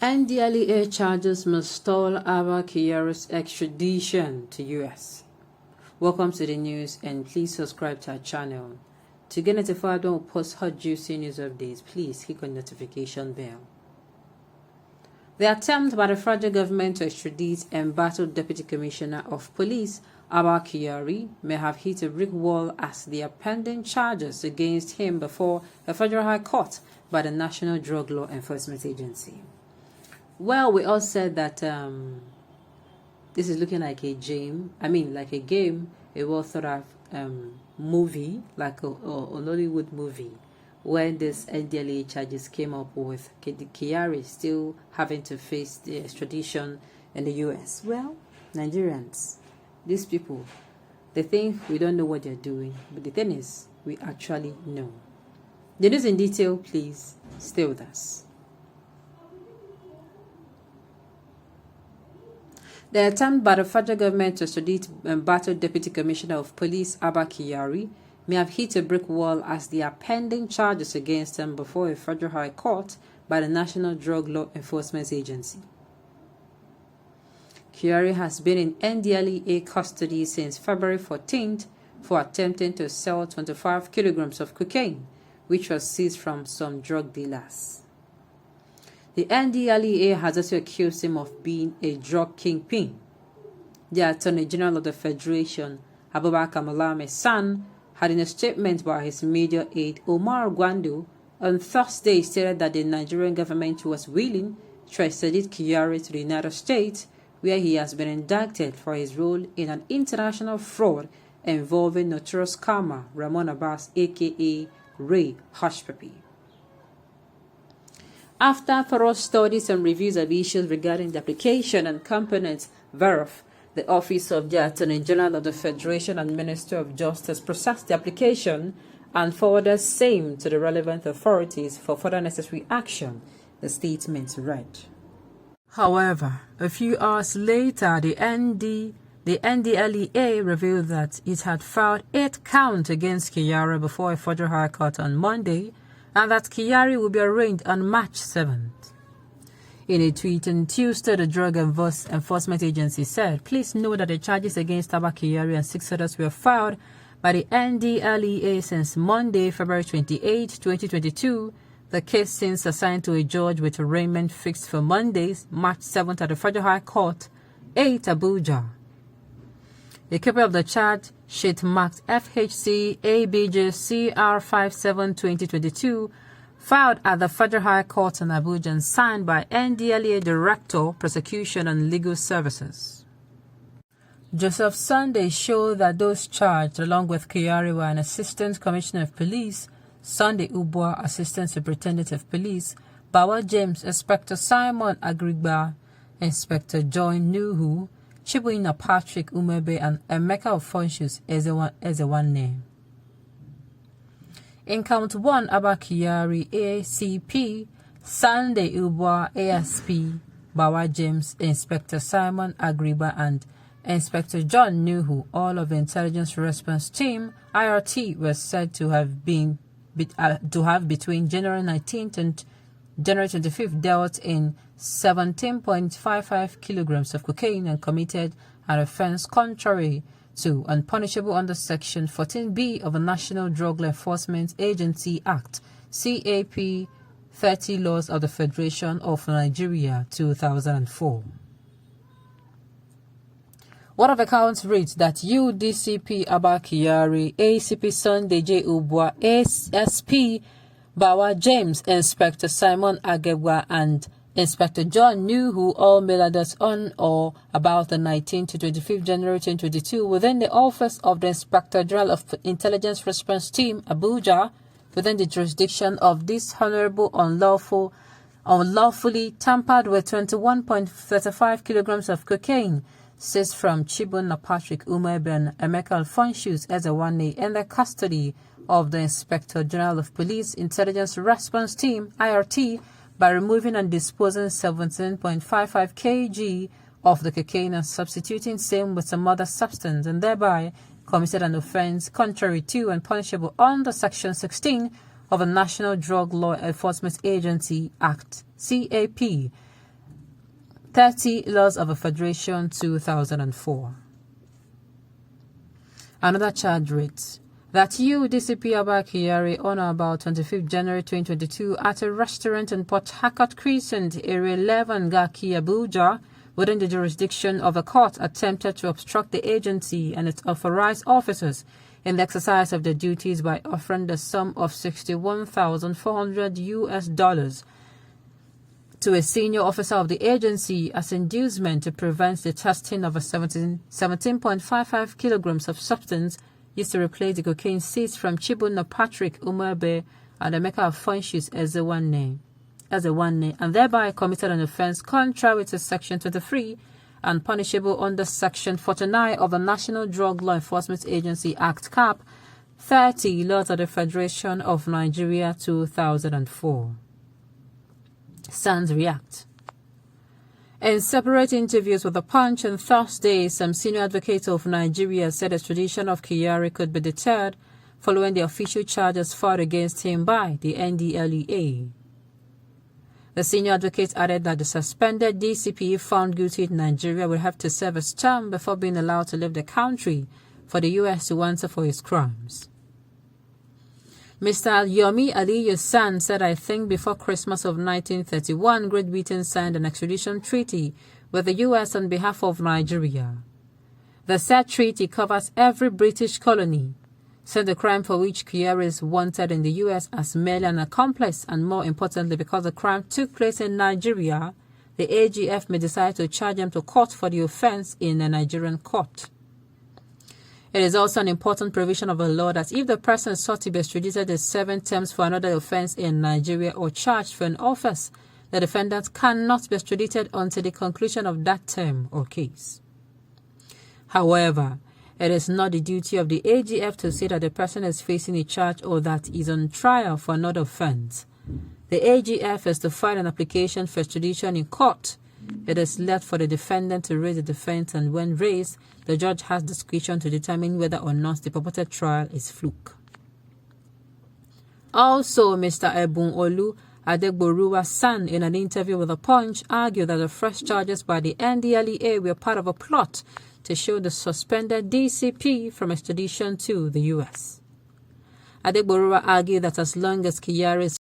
Ndlea'S charges must stall Abba Kyari's extradition to US. Welcome to the news, and please subscribe to our channel. To get notified when we post hot juicy news updates, please click on the notification bell. The attempt by the federal government to extradite embattled Deputy Commissioner of Police Abba Kyari may have hit a brick wall as there are pending charges against him before a federal high court by the National Drug Law Enforcement Agency. Well, we all said that this is looking like a game, a well thought of movie, like a Hollywood movie, when this Ndlea'S charges came up with Kyari still having to face the extradition in the US. Well, Nigerians, these people, they think we don't know what they're doing, but the thing is, we actually know. The news in detail, please stay with us. The attempt by the federal government to extradite embattled Deputy Commissioner of Police Abba Kyari may have hit a brick wall as there are pending charges against him before a federal high court by the National Drug Law Enforcement Agency. Kyari has been in Ndlea'S custody since February 14th for attempting to sell 25 kilograms of cocaine, which was seized from some drug dealers. The Ndlea'S has also accused him of being a drug kingpin. The Attorney General of the Federation, Abba son, had in a statement by his media aide Omar Gwando on Thursday stated that the Nigerian government was willing to extradite Kyari to the United States, where he has been indicted for his role in an international fraud involving notorious scammer Ramon Abbas, aka Ray Hushpuppi. After thorough studies and reviews of issues regarding the application and components thereof, the Office of the Attorney General of the Federation and Minister of Justice processed the application and forwarded same to the relevant authorities for further necessary action, the statement read. However, a few hours later, the Ndlea'S revealed that it had filed 8 counts against Kyari before a federal high court on Monday, and that Kyari will be arraigned on March 7th. In a tweet on Tuesday, the Drug Enforcement Agency said, "Please note that the charges against Abba Kyari and 6 others were filed by the Ndlea'S since Monday, February 28, 2022. The case since assigned to a judge with arraignment fixed for Mondays, March 7th at the Federal High Court, 8 Abuja." A copy of the charge sheet marked FHC ABJ CR 57-2022 filed at the Federal High Court in Abuja and signed by Ndlea'S Director, Prosecution and Legal Services. Joseph Sunday showed that those charged, along with Kyari, were an Assistant Commissioner of Police, Sunday Ubwa, Assistant Superintendent of Police, Bawa James, Inspector Simon Agriba, Inspector John Nuhu, Chibuina Patrick Umebe, and Emeka Ofonshus as a one name. In count 1, Abba Kyari, ACP, Sunday Ubwa, ASP, Bawa James, Inspector Simon Agriba, and Inspector John Nuhu, all of the Intelligence Response Team, IRT, were said to have between January 19th and January 25th dealt in 17.55 kilograms of cocaine and committed an offense contrary to and punishable under Section 14B of the National Drug Law Enforcement Agency Act, CAP 30 Laws of the Federation of Nigeria, 2004. One of the counts reads that UDCP Abba Kyari, ACP Sunday J. Ubwa, ASP Bawa James, Inspector Simon Agegwa, and Inspector John Nuhu all made adults on or about the 19th to 25th January 2022 within the office of the Inspector General of Intelligence Response Team, Abuja, within the jurisdiction of this honorable unlawfully tampered with 21.35 kilograms of cocaine seized from Chibuina Patrick Umebe and Emeka Ofonshus as a one-day in the custody of the Inspector General of Police Intelligence Response Team, IRT, by removing and disposing 17.55 kg of the cocaine and substituting same with some other substance, and thereby committed an offense contrary to and punishable under Section 16 of the National Drug Law Enforcement Agency Act, CAP. 30 Laws of a Federation 2004. Another charge reads that you, DCP Abba Kyari, on or about 25th January 2022 at a restaurant in Port Harcourt Crescent, Area 11, Garki, Abuja, within the jurisdiction of a court, attempted to obstruct the agency and its authorized officers in the exercise of their duties by offering the sum of $61,400 to a senior officer of the agency as inducement to prevent the testing of a 17.55 kilograms of substance used to replace the cocaine seized from Chibuna Patrick Umabe and the maker of Funshus as a one name, and thereby committed an offense contrary to Section 23 and punishable under Section 49 of the National Drug Law Enforcement Agency Act Cap 30 Laws of the Federation of Nigeria 2004. Sans react. In separate interviews with The Punch on Thursday, some senior advocates of Nigeria said the extradition of Kyari could be deterred following the official charges filed against him by the Ndlea'S. The senior advocates added that the suspended DCP found guilty in Nigeria will have to serve his term before being allowed to leave the country for the U.S. to answer for his crimes. Mr. Yomi Aliyu San said, I think before Christmas of 1931, Great Britain signed an extradition treaty with the U.S. on behalf of Nigeria. The said treaty covers every British colony, said the crime for which Kyari is wanted in the U.S. as merely an accomplice, and more importantly, because the crime took place in Nigeria, the AGF may decide to charge him to court for the offense in a Nigerian court. It is also an important provision of the law that if the person sought to be extradited is serving terms for another offense in Nigeria or charged for an offense, the defendant cannot be extradited until the conclusion of that term or case. However, it is not the duty of the AGF to say that the person is facing a charge or that is on trial for another offense. The AGF is to file an application for extradition in court. It is left for the defendant to raise the defense, and when raised, the judge has discretion to determine whether or not the purported trial is fluke. Also, Mr. Ebun-Olu Adegboruwa's son, in an interview with The Punch, argued that the fresh charges by the Ndlea'S were part of a plot to show the suspended DCP from extradition to the U.S. Adegboruwa argued that as long as Kyari is